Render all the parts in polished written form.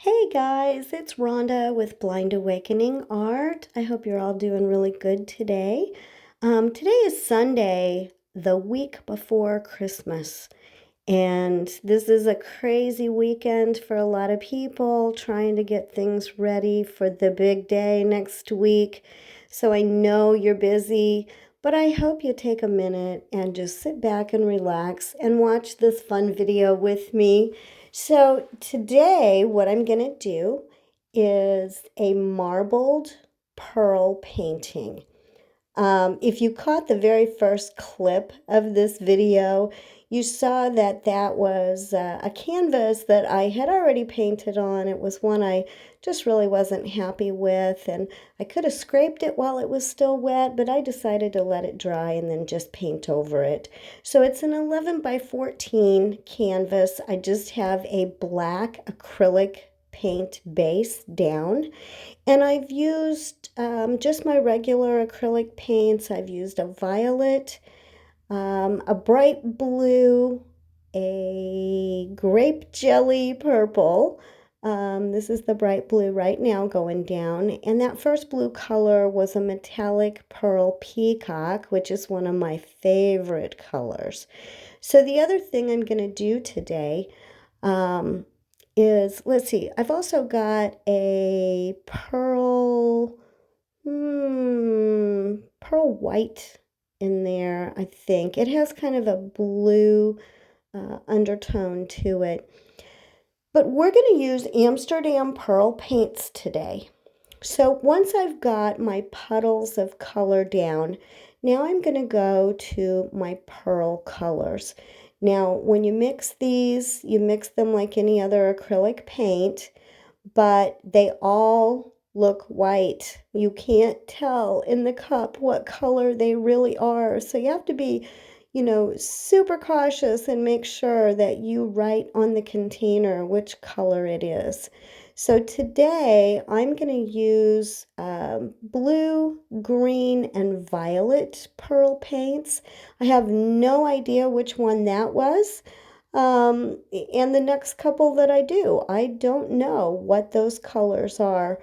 Hey guys, it's Rhonda with Blind Awakening Art. I hope you're all doing really good today. Today is Sunday, the week before Christmas, and this is a crazy weekend for a lot of people trying to get things ready for the big day next week. So I know you're busy, but I hope you take a minute and just sit back and relax and watch this fun video with me. So today, what I'm going to do is a marbled pearl painting. If you caught the very first clip of this video, you saw that that was a canvas that I had already painted on. It was one I just really wasn't happy with, and I could have scraped it while it was still wet, but I decided to let it dry and then just paint over it. So it's an 11 by 14 canvas. I just have a black acrylic paint base down. And I've used just my regular acrylic paints. I've used a violet, a bright blue, a grape jelly purple. This is the bright blue right now going down. And that first blue color was a metallic pearl peacock, which is one of my favorite colors. So the other thing I'm going to do today um, is, let's see, I've also got a pearl white in there, I think. It has kind of a blue undertone to it. But we're going to use Amsterdam pearl paints today. So once I've got my puddles of color down, now I'm going to go to my pearl colors. Now, when you mix these, you mix them like any other acrylic paint, but they all look white. You can't tell in the cup what color they really are. So you have to be, super cautious and make sure that you write on the container which color it is. So today I'm going to use blue, green, and violet pearl paints. I have no idea which one that was. And the next couple that I do, I don't know what those colors are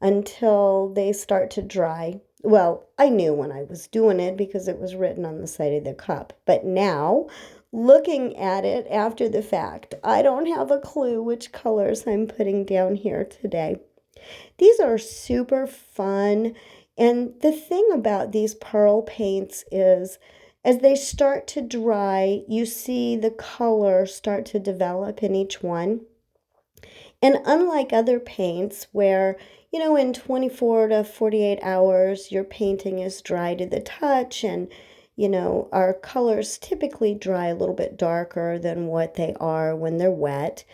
until they start to dry. Well, I knew when I was doing it because it was written on the side of the cup. But now, looking at it after the fact, I don't have a clue which colors I'm putting down here today. These are super fun. And the thing about these pearl paints is as they start to dry, you see the color start to develop in each one. And unlike other paints where, in 24 to 48 hours, your painting is dry to the touch and, our colors typically dry a little bit darker than what they are when they're wet.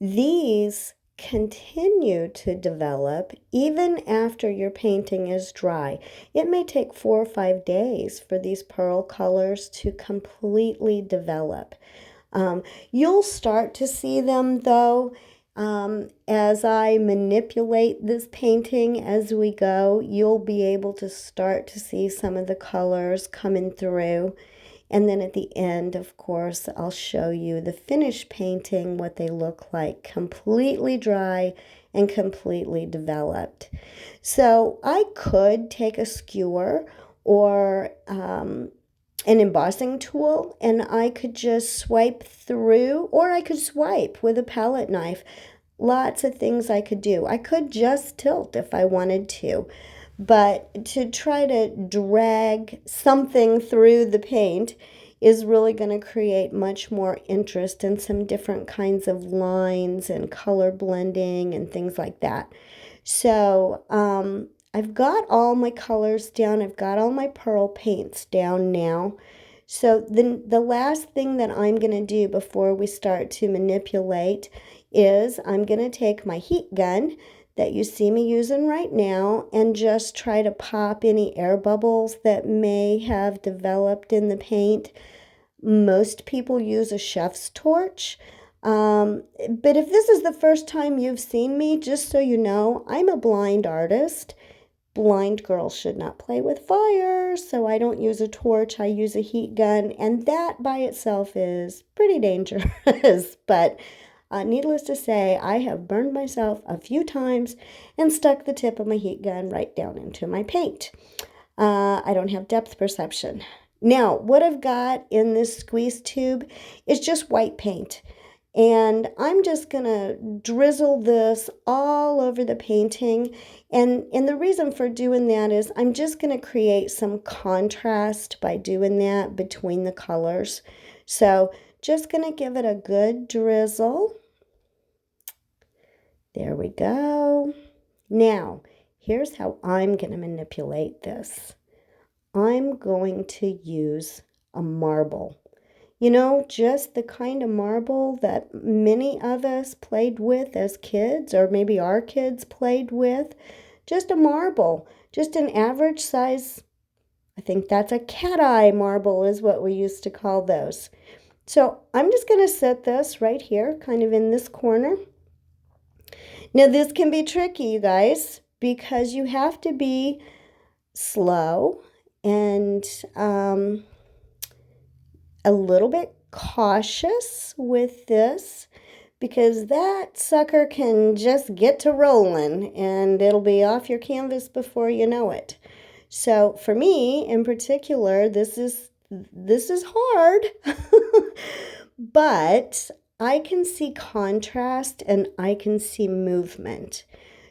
These continue to develop even after your painting is dry. It may take 4 or 5 days for these pearl colors to completely develop. You'll start to see them though as I manipulate this painting as we go. You'll be able to start to see some of the colors coming through. And then at the end, of course, I'll show you the finished painting, what they look like, completely dry and completely developed. So I could take a skewer or an embossing tool and I could just swipe through, or I could swipe with a palette knife. Lots of things I could do. I could just tilt if I wanted to. But to try to drag something through the paint is really going to create much more interest in some different kinds of lines and color blending and things like that. So I've got all my colors down. I've got all my pearl paints down now. So the last thing that I'm going to do before we start to manipulate is I'm going to take my heat gun that you see me using right now and just try to pop any air bubbles that may have developed in the paint. Most people use a chef's torch. But if this is the first time you've seen me, just so you know, I'm a blind artist. Blind girls should not play with fire, so I don't use a torch. I use a heat gun, and that by itself is pretty dangerous. But Needless to say, I have burned myself a few times and stuck the tip of my heat gun right down into my paint. I don't have depth perception. Now, what I've got in this squeeze tube is just white paint. And I'm just going to drizzle this all over the painting. And the reason for doing that is I'm just going to create some contrast by doing that between the colors. So just going to give it a good drizzle. There we go. Now, here's how I'm going to manipulate this. I'm going to use a marble. You know, just the kind of marble that many of us played with as kids, or maybe our kids played with. Just a marble, just an average size. I think that's a cat eye marble is what we used to call those. So I'm just going to set this right here, kind of in this corner. Now this can be tricky, you guys, because you have to be slow and a little bit cautious with this, because that sucker can just get to rolling and it'll be off your canvas before you know it. So for me in particular, this is hard, but I can see contrast and I can see movement.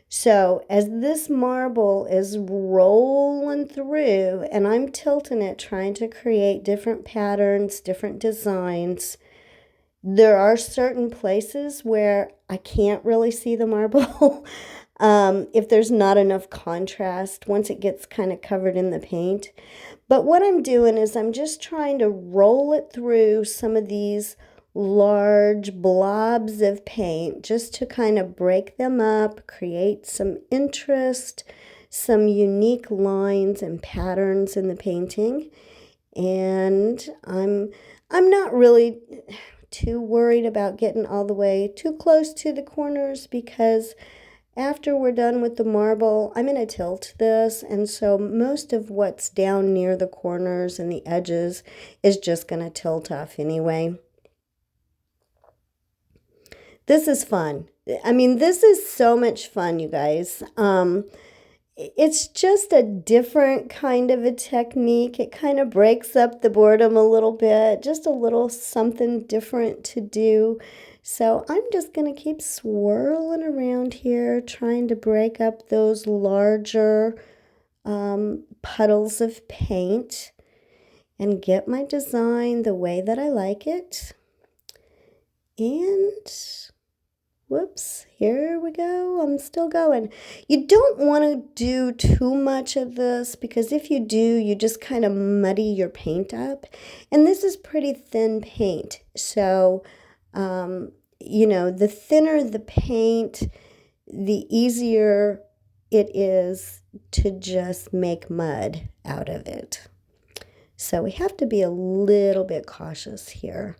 So as this marble is rolling through and I'm tilting it, trying to create different patterns, different designs, there are certain places where I can't really see the marble if there's not enough contrast once it gets kind of covered in the paint. But what I'm doing is I'm just trying to roll it through some of these large blobs of paint just to kind of break them up, create some interest, some unique lines and patterns in the painting. And I'm not really too worried about getting all the way too close to the corners, because after we're done with the marble, I'm going to tilt this, and so most of what's down near the corners and the edges is just going to tilt off anyway. This is fun. I mean, this is so much fun, you guys. It's just a different kind of a technique. It kind of breaks up the boredom a little bit, just a little something different to do. So I'm just going to keep swirling around here, trying to break up those larger puddles of paint and get my design the way that I like it. And whoops, here we go. I'm still going. You don't want to do too much of this, because if you do, you just kind of muddy your paint up. And this is pretty thin paint. So, you know, the thinner the paint, the easier it is to just make mud out of it. So we have to be a little bit cautious here.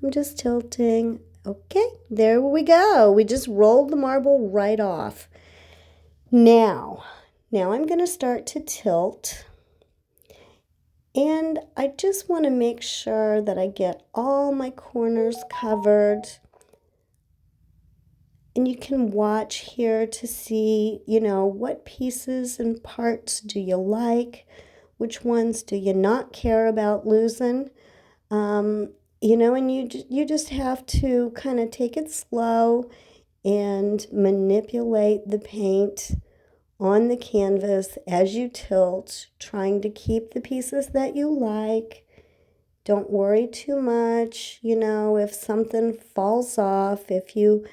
I'm just tilting. Okay, there we go. We just rolled the marble right off. Now I'm going to start to tilt. And I just want to make sure that I get all my corners covered. And you can watch here to see, you know, what pieces and parts do you like? Which ones do you not care about losing? You know, and you just have to kind of take it slow and manipulate the paint on the canvas as you tilt, trying to keep the pieces that you like. Don't worry too much, you know, if something falls off, if you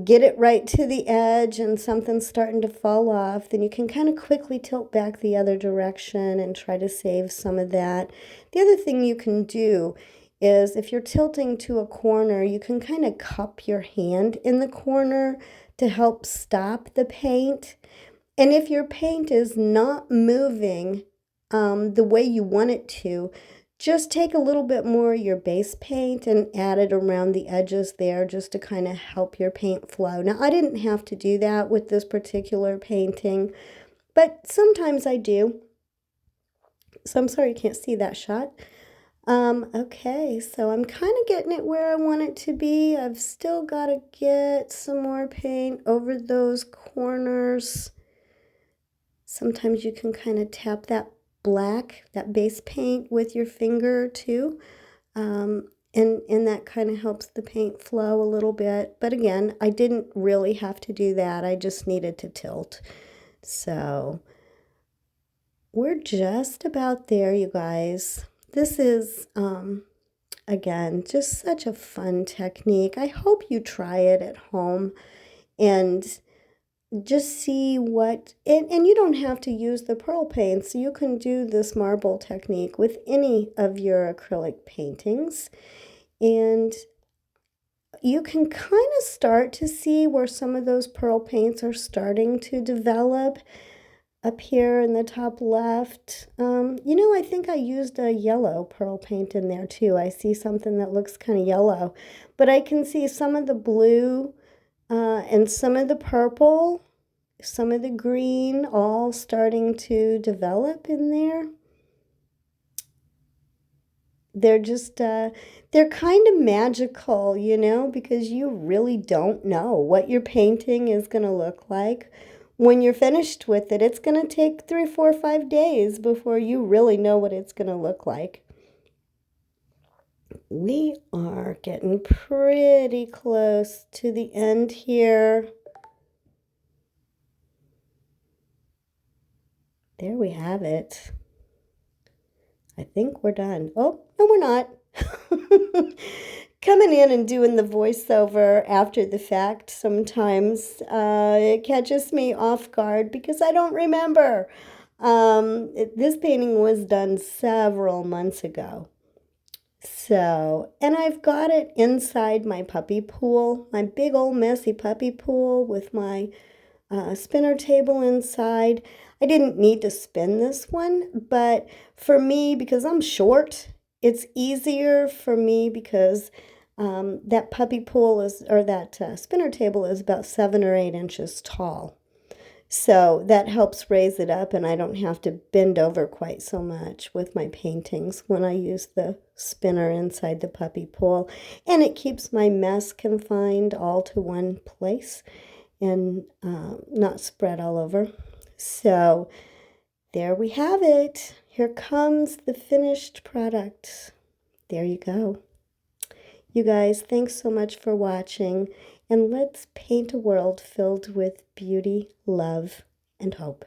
get it right to the edge and something's starting to fall off, then you can kind of quickly tilt back the other direction and try to save some of that. The other thing you can do is, if you're tilting to a corner, you can kind of cup your hand in the corner to help stop the paint. And if your paint is not moving the way you want it to, just take a little bit more of your base paint and add it around the edges there, just to kind of help your paint flow. Now, I didn't have to do that with this particular painting, but sometimes I do. So I'm sorry you can't see that shot. Okay, so I'm kind of getting it where I want it to be. I've still got to get some more paint over those corners. Sometimes you can kind of tap that black, that base paint with your finger too. And that kind of helps the paint flow a little bit. But again, I didn't really have to do that. I just needed to tilt. So we're just about there, you guys. This is, again, just such a fun technique. I hope you try it at home and just see and you don't have to use the pearl paints. You can do this marble technique with any of your acrylic paintings. And you can kind of start to see where some of those pearl paints are starting to develop up here in the top left. I think I used a yellow pearl paint in there too. I see something that looks kind of yellow, but I can see some of the blue and some of the purple, some of the green all starting to develop in there. They're just, they're kind of magical, because you really don't know what your painting is going to look like. When you're finished with it, it's going to take 3, 4, 5 days before you really know what it's going to look like. We are getting pretty close to the end here. There we have it. I think we're done. Oh, no, we're not. Coming in and doing the voiceover after the fact sometimes it catches me off guard because I don't remember. This painting was done several months ago. So, and I've got it inside my puppy pool, my big old messy puppy pool with my spinner table inside. I didn't need to spin this one, but for me, because I'm short, it's easier for me because that puppy pool or that spinner table is about 7 or 8 inches tall. So that helps raise it up, and I don't have to bend over quite so much with my paintings when I use the spinner inside the puppy pool. And it keeps my mess confined all to one place and not spread all over. So there we have it. Here comes the finished product. There you go. You guys, thanks so much for watching, and let's paint a world filled with beauty, love, and hope.